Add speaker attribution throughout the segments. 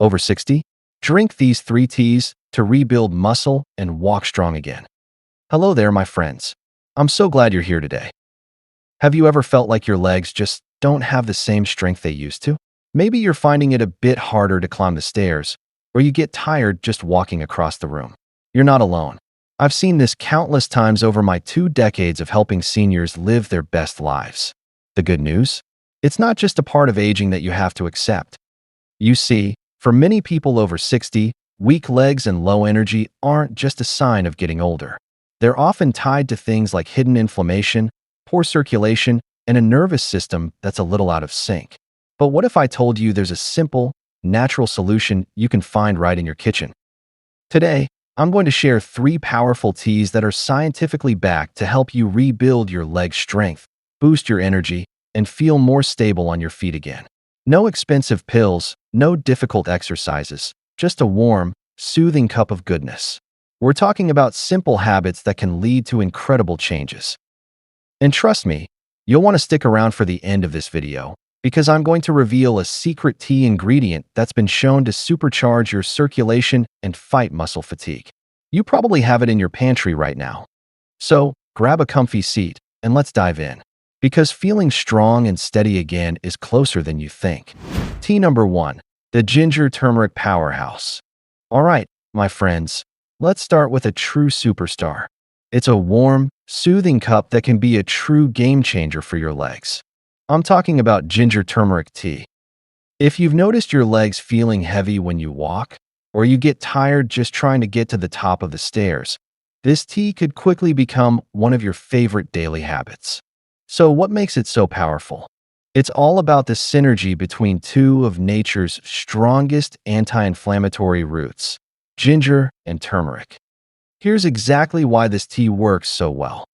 Speaker 1: over 60? Drink these 3 teas to rebuild muscle and walk strong again. Hello there, my friends. I'm so glad you're here today. Have you ever felt like your legs just don't have the same strength they used to? Maybe you're finding it a bit harder to climb the stairs, or you get tired just walking across the room. You're not alone. I've seen this countless times over my 2 decades of helping seniors live their best lives. The good news? It's not just a part of aging that you have to accept. You see, for many people over 60, weak legs and low energy aren't just a sign of getting older. They're often tied to things like hidden inflammation, poor circulation, and a nervous system that's a little out of sync. But what if I told you there's a simple, natural solution you can find right in your kitchen? Today, I'm going to share 3 powerful teas that are scientifically backed to help you rebuild your leg strength, boost your energy, and feel more stable on your feet again. No expensive pills, no difficult exercises, just a warm, soothing cup of goodness. We're talking about simple habits that can lead to incredible changes. And trust me, you'll want to stick around for the end of this video, because I'm going to reveal a secret tea ingredient that's been shown to supercharge your circulation and fight muscle fatigue. You probably have it in your pantry right now. So, grab a comfy seat and let's dive in. Because feeling strong and steady again is closer than you think. Tea number 1, the Ginger Turmeric Powerhouse. All right, my friends, let's start with a true superstar. It's a warm, soothing cup that can be a true game changer for your legs. I'm talking about ginger turmeric tea. If you've noticed your legs feeling heavy when you walk, or you get tired just trying to get to the top of the stairs, this tea could quickly become one of your favorite daily habits. So what makes it so powerful? It's all about the synergy between 2 of nature's strongest anti-inflammatory roots, ginger and turmeric. Here's exactly why this tea works so well.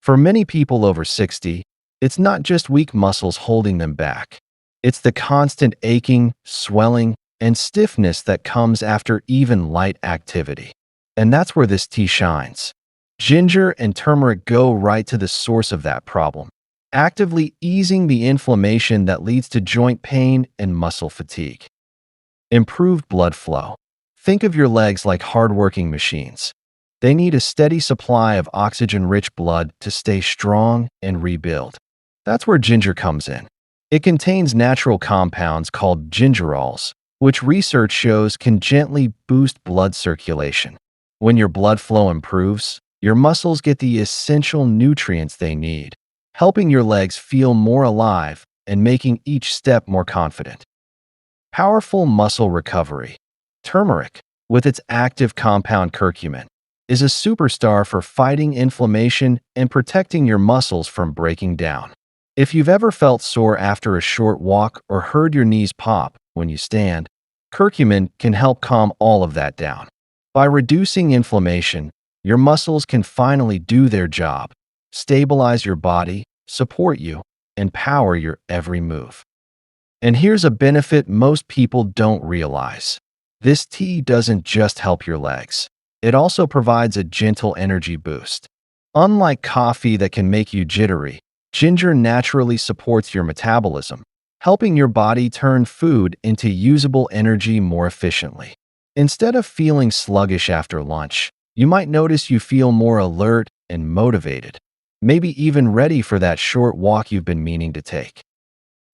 Speaker 1: For many people over 60, it's not just weak muscles holding them back. It's the constant aching, swelling, and stiffness that comes after even light activity. And that's where this tea shines. Ginger and turmeric go right to the source of that problem, actively easing the inflammation that leads to joint pain and muscle fatigue. Improved blood flow. Think of your legs like hardworking machines. They need a steady supply of oxygen-rich blood to stay strong and rebuild. That's where ginger comes in. It contains natural compounds called gingerols, which research shows can gently boost blood circulation. When your blood flow improves, your muscles get the essential nutrients they need, helping your legs feel more alive and making each step more confident. Powerful muscle recovery. Turmeric, with its active compound curcumin, is a superstar for fighting inflammation and protecting your muscles from breaking down. If you've ever felt sore after a short walk or heard your knees pop when you stand, curcumin can help calm all of that down. By reducing inflammation, your muscles can finally do their job, stabilize your body, support you, and power your every move. And here's a benefit most people don't realize. This tea doesn't just help your legs. It also provides a gentle energy boost. Unlike coffee that can make you jittery, ginger naturally supports your metabolism, helping your body turn food into usable energy more efficiently. Instead of feeling sluggish after lunch, you might notice you feel more alert and motivated, maybe even ready for that short walk you've been meaning to take.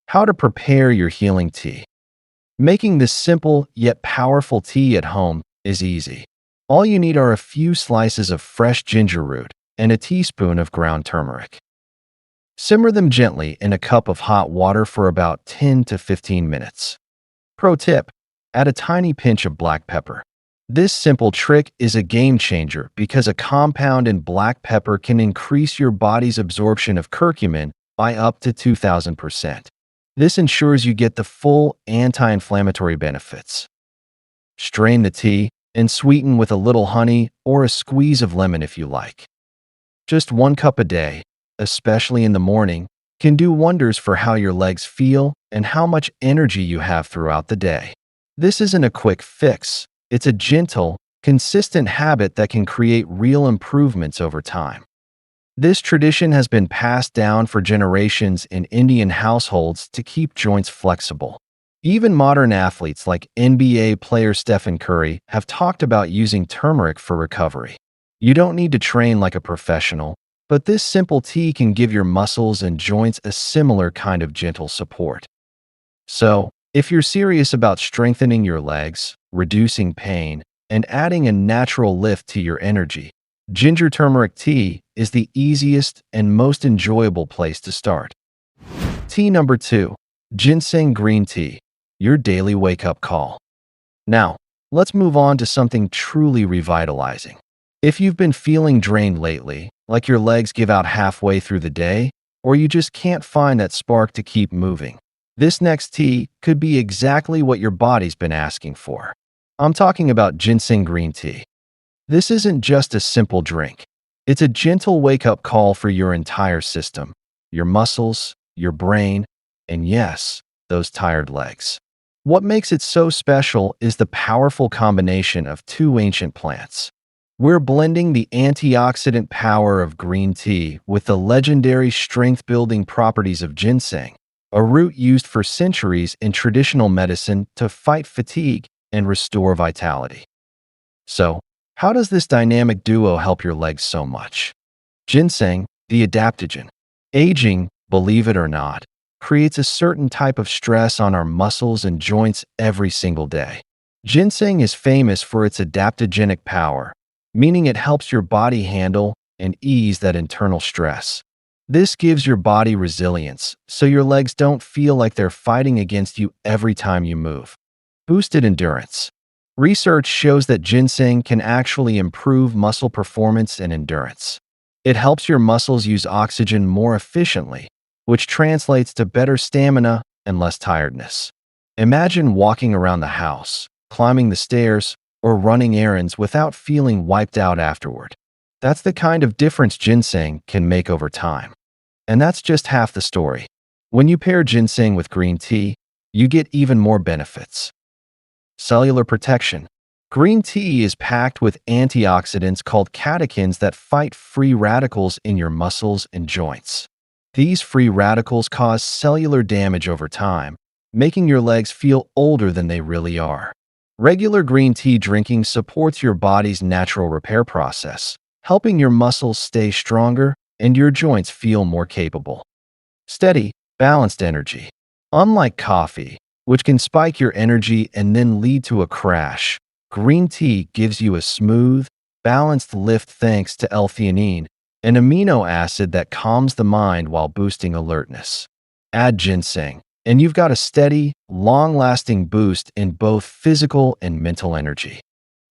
Speaker 1: How to prepare your healing tea. Making this simple yet powerful tea at home is easy. All you need are a few slices of fresh ginger root and a teaspoon of ground turmeric. Simmer them gently in a cup of hot water for about 10 to 15 minutes. Pro tip: add a tiny pinch of black pepper. This simple trick is a game changer because a compound in black pepper can increase your body's absorption of curcumin by up to 2,000%. This ensures you get the full anti-inflammatory benefits. Strain the tea and sweeten with a little honey or a squeeze of lemon if you like. Just 1 cup a day, especially in the morning, can do wonders for how your legs feel and how much energy you have throughout the day. This isn't a quick fix. It's a gentle, consistent habit that can create real improvements over time. This tradition has been passed down for generations in Indian households to keep joints flexible. Even modern athletes like NBA player Stephen Curry have talked about using turmeric for recovery. You don't need to train like a professional, but this simple tea can give your muscles and joints a similar kind of gentle support. So, if you're serious about strengthening your legs, reducing pain, and adding a natural lift to your energy, ginger turmeric tea is the easiest and most enjoyable place to start. Tea number 2, ginseng green tea, your daily wake-up call. Now, let's move on to something truly revitalizing. If you've been feeling drained lately, like your legs give out halfway through the day, or you just can't find that spark to keep moving, this next tea could be exactly what your body's been asking for. I'm talking about ginseng green tea. This isn't just a simple drink. It's a gentle wake-up call for your entire system, your muscles, your brain, and yes, those tired legs. What makes it so special is the powerful combination of two ancient plants. We're blending the antioxidant power of green tea with the legendary strength-building properties of ginseng, a root used for centuries in traditional medicine to fight fatigue and restore vitality. So, how does this dynamic duo help your legs so much? Ginseng, the adaptogen. Aging, believe it or not, creates a certain type of stress on our muscles and joints every single day. Ginseng is famous for its adaptogenic power, meaning it helps your body handle and ease that internal stress. This gives your body resilience, so your legs don't feel like they're fighting against you every time you move. Boosted endurance. Research shows that ginseng can actually improve muscle performance and endurance. It helps your muscles use oxygen more efficiently, which translates to better stamina and less tiredness. Imagine walking around the house, climbing the stairs, or running errands without feeling wiped out afterward. That's the kind of difference ginseng can make over time. And that's just half the story. When you pair ginseng with green tea, you get even more benefits. Cellular protection. Green tea is packed with antioxidants called catechins that fight free radicals in your muscles and joints. These free radicals cause cellular damage over time, making your legs feel older than they really are. Regular green tea drinking supports your body's natural repair process, helping your muscles stay stronger and your joints feel more capable. Steady, balanced energy. Unlike coffee, which can spike your energy and then lead to a crash, green tea gives you a smooth, balanced lift thanks to L-theanine, an amino acid that calms the mind while boosting alertness. Add ginseng, and you've got a steady, long-lasting boost in both physical and mental energy.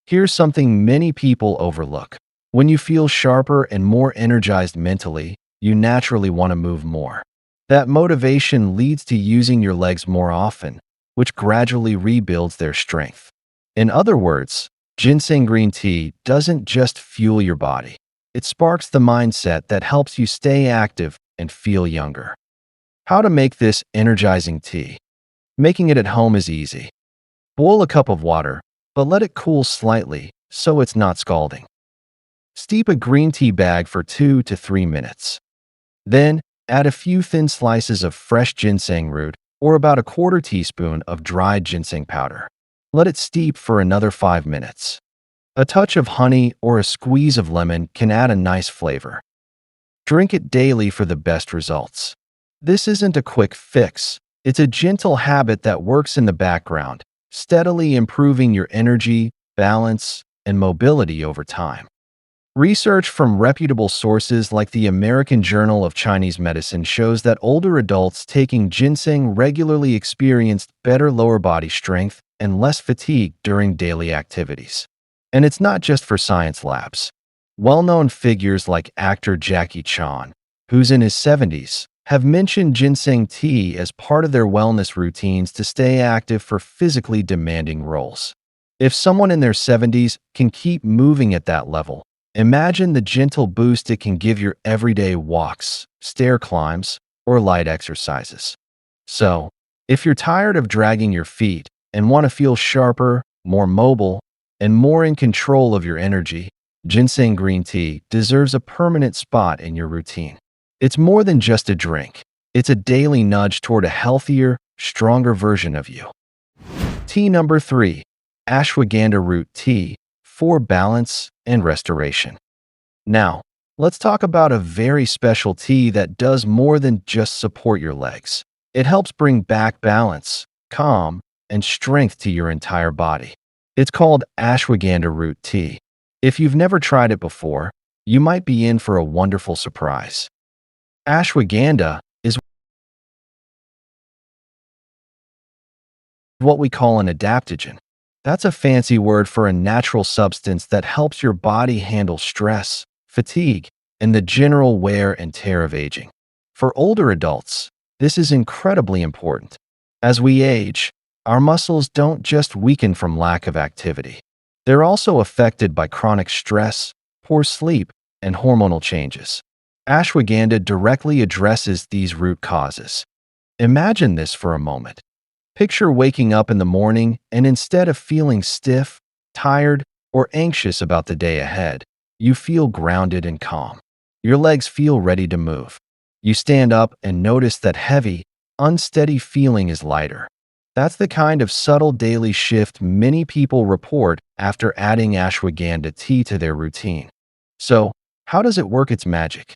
Speaker 1: Here's something many people overlook. When you feel sharper and more energized mentally, you naturally want to move more. That motivation leads to using your legs more often, which gradually rebuilds their strength. In other words, ginseng green tea doesn't just fuel your body. It sparks the mindset that helps you stay active and feel younger. How to make this energizing tea? Making it at home is easy. Boil a cup of water, but let it cool slightly so it's not scalding. Steep a green tea bag for 2 to 3 minutes. Then, add a few thin slices of fresh ginseng root or about a quarter teaspoon of dried ginseng powder. Let it steep for another 5 minutes. A touch of honey or a squeeze of lemon can add a nice flavor. Drink it daily for the best results. This isn't a quick fix. It's a gentle habit that works in the background, steadily improving your energy, balance, and mobility over time. Research from reputable sources like the American Journal of Chinese Medicine shows that older adults taking ginseng regularly experienced better lower body strength and less fatigue during daily activities. And it's not just for science labs. Well-known figures like actor Jackie Chan, who's in his 70s, have mentioned ginseng tea as part of their wellness routines to stay active for physically demanding roles. If someone in their 70s can keep moving at that level, imagine the gentle boost it can give your everyday walks, stair climbs, or light exercises. So, if you're tired of dragging your feet and want to feel sharper, more mobile, and more in control of your energy, ginseng green tea deserves a permanent spot in your routine. It's more than just a drink. It's a daily nudge toward a healthier, stronger version of you. Tea number 3, ashwagandha root tea for balance and restoration. Now, let's talk about a very special tea that does more than just support your legs. It helps bring back balance, calm, and strength to your entire body. It's called ashwagandha root tea. If you've never tried it before, you might be in for a wonderful surprise. Ashwagandha is what we call an adaptogen. That's a fancy word for a natural substance that helps your body handle stress, fatigue, and the general wear and tear of aging. For older adults, this is incredibly important. As we age, our muscles don't just weaken from lack of activity. They're also affected by chronic stress, poor sleep, and hormonal changes. Ashwagandha directly addresses these root causes. Imagine this for a moment. Picture waking up in the morning and instead of feeling stiff, tired, or anxious about the day ahead, you feel grounded and calm. Your legs feel ready to move. You stand up and notice that heavy, unsteady feeling is lighter. That's the kind of subtle daily shift many people report after adding ashwagandha tea to their routine. So, how does it work its magic?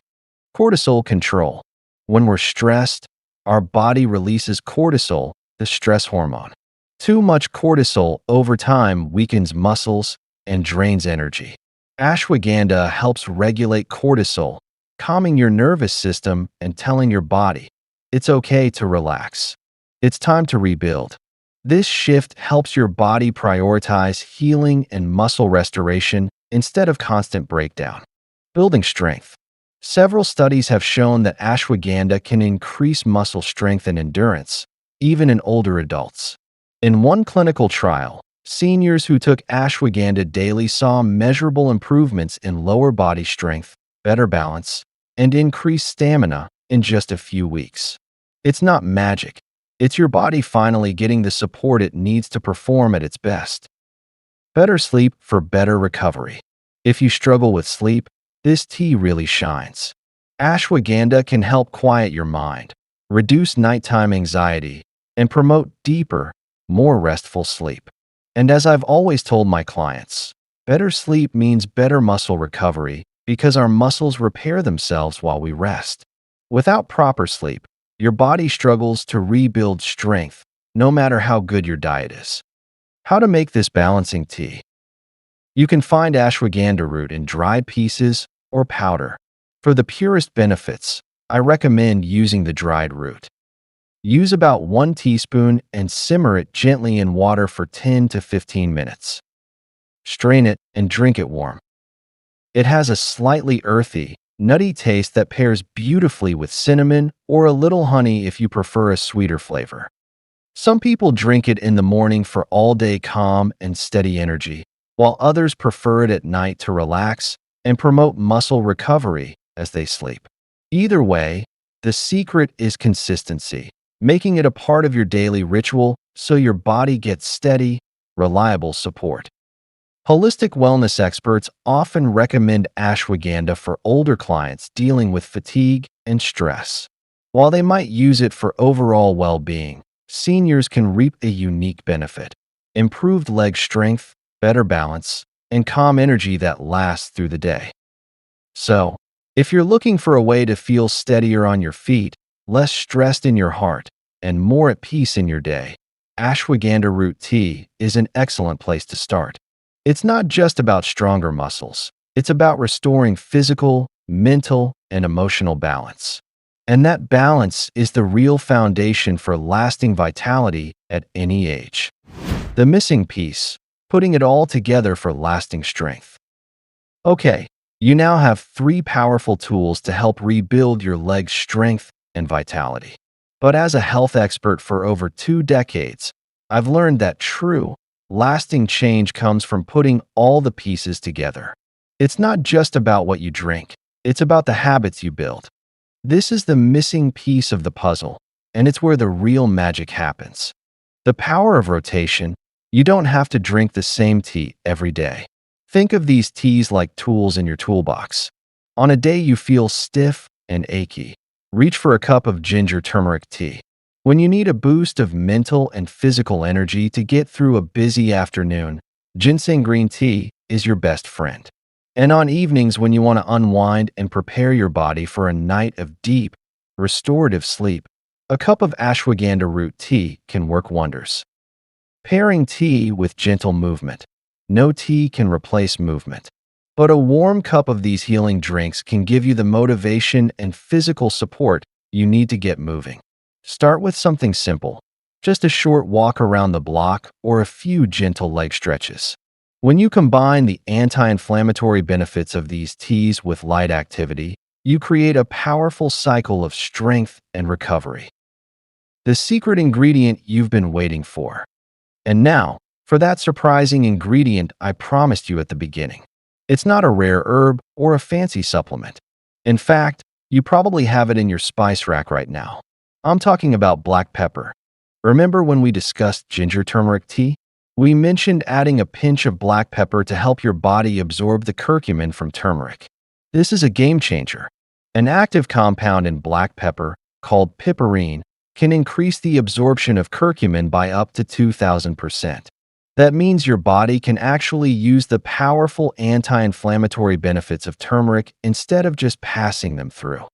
Speaker 1: Cortisol control. When we're stressed, our body releases cortisol, the stress hormone. Too much cortisol over time weakens muscles and drains energy. Ashwagandha helps regulate cortisol, calming your nervous system and telling your body, it's okay to relax. It's time to rebuild. This shift helps your body prioritize healing and muscle restoration instead of constant breakdown. Building strength. Several studies have shown that ashwagandha can increase muscle strength and endurance, even in older adults. In one clinical trial, seniors who took ashwagandha daily saw measurable improvements in lower body strength, better balance, and increased stamina in just a few weeks. It's not magic. It's your body finally getting the support it needs to perform at its best. Better sleep for better recovery. If you struggle with sleep, this tea really shines. Ashwagandha can help quiet your mind, reduce nighttime anxiety, and promote deeper, more restful sleep. And as I've always told my clients, better sleep means better muscle recovery because our muscles repair themselves while we rest. Without proper sleep, your body struggles to rebuild strength, no matter how good your diet is. How to make this balancing tea? You can find ashwagandha root in dried pieces or powder. For the purest benefits, I recommend using the dried root. Use about 1 teaspoon and simmer it gently in water for 10 to 15 minutes. Strain it and drink it warm. It has a slightly earthy, nutty taste that pairs beautifully with cinnamon or a little honey if you prefer a sweeter flavor. Some people drink it in the morning for all-day calm and steady energy, while others prefer it at night to relax and promote muscle recovery as they sleep. Either way, the secret is consistency, making it a part of your daily ritual so your body gets steady, reliable support. Holistic wellness experts often recommend ashwagandha for older clients dealing with fatigue and stress. While they might use it for overall well-being, seniors can reap a unique benefit: improved leg strength, better balance, and calm energy that lasts through the day. So, if you're looking for a way to feel steadier on your feet, less stressed in your heart, and more at peace in your day, ashwagandha root tea is an excellent place to start. It's not just about stronger muscles. It's about restoring physical, mental, and emotional balance. And that balance is the real foundation for lasting vitality at any age. The missing piece, putting it all together for lasting strength. Okay, you now have 3 powerful tools to help rebuild your leg's strength and vitality. But as a health expert for over 2 decades, I've learned that true, lasting change comes from putting all the pieces together. It's not just about what you drink, it's about the habits you build. This is the missing piece of the puzzle, and it's where the real magic happens. The power of rotation. You don't have to drink the same tea every day. Think of these teas like tools in your toolbox. On a day you feel stiff and achy, reach for a cup of ginger turmeric tea. When you need a boost of mental and physical energy to get through a busy afternoon, ginseng green tea is your best friend. And on evenings when you want to unwind and prepare your body for a night of deep, restorative sleep, a cup of ashwagandha root tea can work wonders. Pairing tea with gentle movement. No tea can replace movement, but a warm cup of these healing drinks can give you the motivation and physical support you need to get moving. Start with something simple, just a short walk around the block or a few gentle leg stretches. When you combine the anti-inflammatory benefits of these teas with light activity, you create a powerful cycle of strength and recovery. The secret ingredient you've been waiting for. And now, for that surprising ingredient I promised you at the beginning. It's not a rare herb or a fancy supplement. In fact, you probably have it in your spice rack right now. I'm talking about black pepper. Remember when we discussed ginger turmeric tea? We mentioned adding a pinch of black pepper to help your body absorb the curcumin from turmeric. This is a game changer. An active compound in black pepper, called piperine, can increase the absorption of curcumin by up to 2,000%. That means your body can actually use the powerful anti-inflammatory benefits of turmeric instead of just passing them through.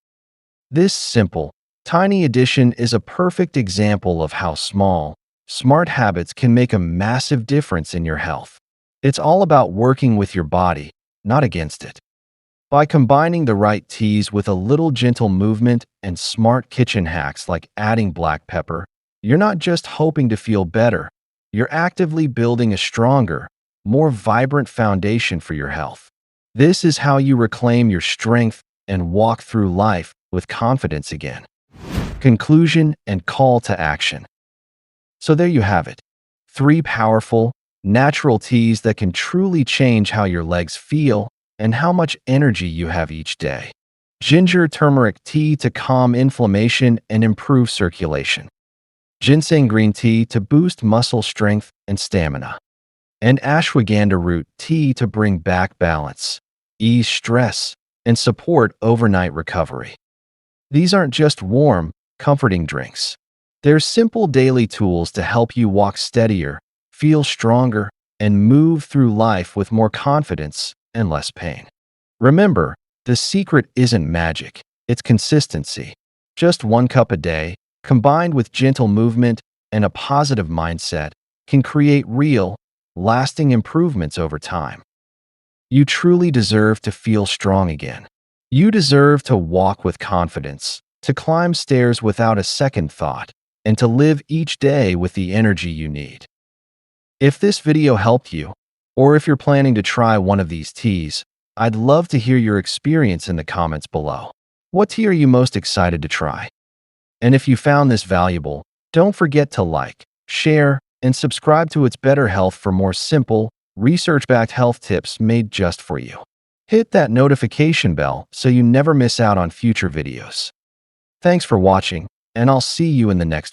Speaker 1: This simple, tiny addition is a perfect example of how small, smart habits can make a massive difference in your health. It's all about working with your body, not against it. By combining the right teas with a little gentle movement and smart kitchen hacks like adding black pepper, you're not just hoping to feel better, you're actively building a stronger, more vibrant foundation for your health. This is how you reclaim your strength and walk through life with confidence again. Conclusion and call to action. So there you have it. 3 powerful, natural teas that can truly change how your legs feel and how much energy you have each day. Ginger turmeric tea to calm inflammation and improve circulation. Ginseng green tea to boost muscle strength and stamina. And ashwagandha root tea to bring back balance, ease stress, and support overnight recovery. These aren't just warm, comforting drinks. They're simple daily tools to help you walk steadier, feel stronger, and move through life with more confidence and less pain. Remember, the secret isn't magic, it's consistency. Just 1 cup a day, combined with gentle movement and a positive mindset, can create real, lasting improvements over time. You truly deserve to feel strong again. You deserve to walk with confidence, to climb stairs without a second thought, and to live each day with the energy you need. If this video helped you, or if you're planning to try one of these teas, I'd love to hear your experience in the comments below. What tea are you most excited to try? And if you found this valuable, don't forget to like, share, and subscribe to It's Better Health for more simple, research-backed health tips made just for you. Hit that notification bell so you never miss out on future videos. Thanks for watching, and I'll see you in the next one.